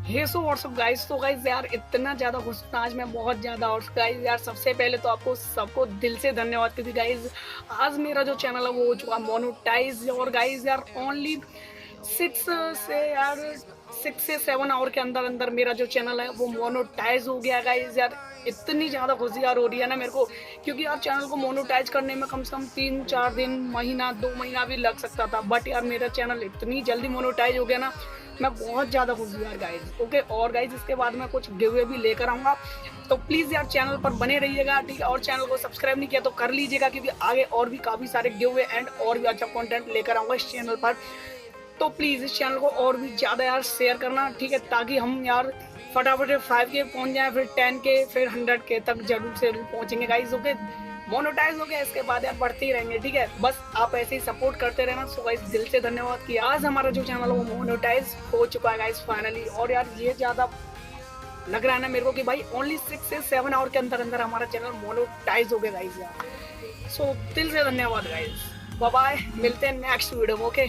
हे so what's up guys. तो guys यार इतना ज़्यादा खुश हूं आज मैं, बहुत ज़्यादा। और गाइस यार सबसे पहले तो आपको सबको दिल से धन्यवाद, क्योंकि गाइस आज मेरा जो चैनल है वो हो चुका मोनेटाइज। और गाइस यार ओनली सिक्स से यार 6 से 7 आवर के अंदर अंदर मेरा जो चैनल है वो मोनेटाइज हो गया गाइस। यार इतनी ज़्यादा खुशी यार हो रही है ना मेरे को, क्योंकि यार चैनल को मोनेटाइज करने में कम से कम 3-4 दिन, महीना 2 महीना भी लग सकता था। बट यार मेरा चैनल इतनी जल्दी मोनेटाइज हो गया ना, मैं बहुत ज़्यादा खुश हूँ यार गाइज। ओके, और गाइज इसके बाद मैं कुछ गिव भी लेकर आऊँगा, तो प्लीज़ यार चैनल पर बने रहिएगा, ठीक है। और चैनल को सब्सक्राइब नहीं किया तो कर लीजिएगा, क्योंकि आगे और भी काफ़ी सारे गिव एंड और भी अच्छा कंटेंट लेकर आऊँगा इस चैनल पर। तो प्लीज़ इस चैनल को और भी ज़्यादा यार शेयर करना, ठीक है, ताकि हम यार फटाफट 5K पहुँच जाए, फिर 10K, फिर 100K तक जरूर से जरूर पहुँचेंगे गाइज। ओके, मोनेटाइज हो गया, इसके बाद यार बढ़ते ही रहेंगे, ठीक है। बस आप ऐसे ही सपोर्ट करते रहना। सो गाइस दिल से धन्यवाद कि आज हमारा जो चैनल है वो मोनेटाइज हो चुका है गाइस फाइनली। और यार ये ज़्यादा लग रहा है ना मेरे को कि भाई ओनली 6 से 7 आवर के अंदर अंदर हमारा चैनल मोनेटाइज हो गया गाइस यार। सो दिल से धन्यवाद गाइस। बाय बाय, मिलते हैं नेक्स्ट वीडियो में। ओके।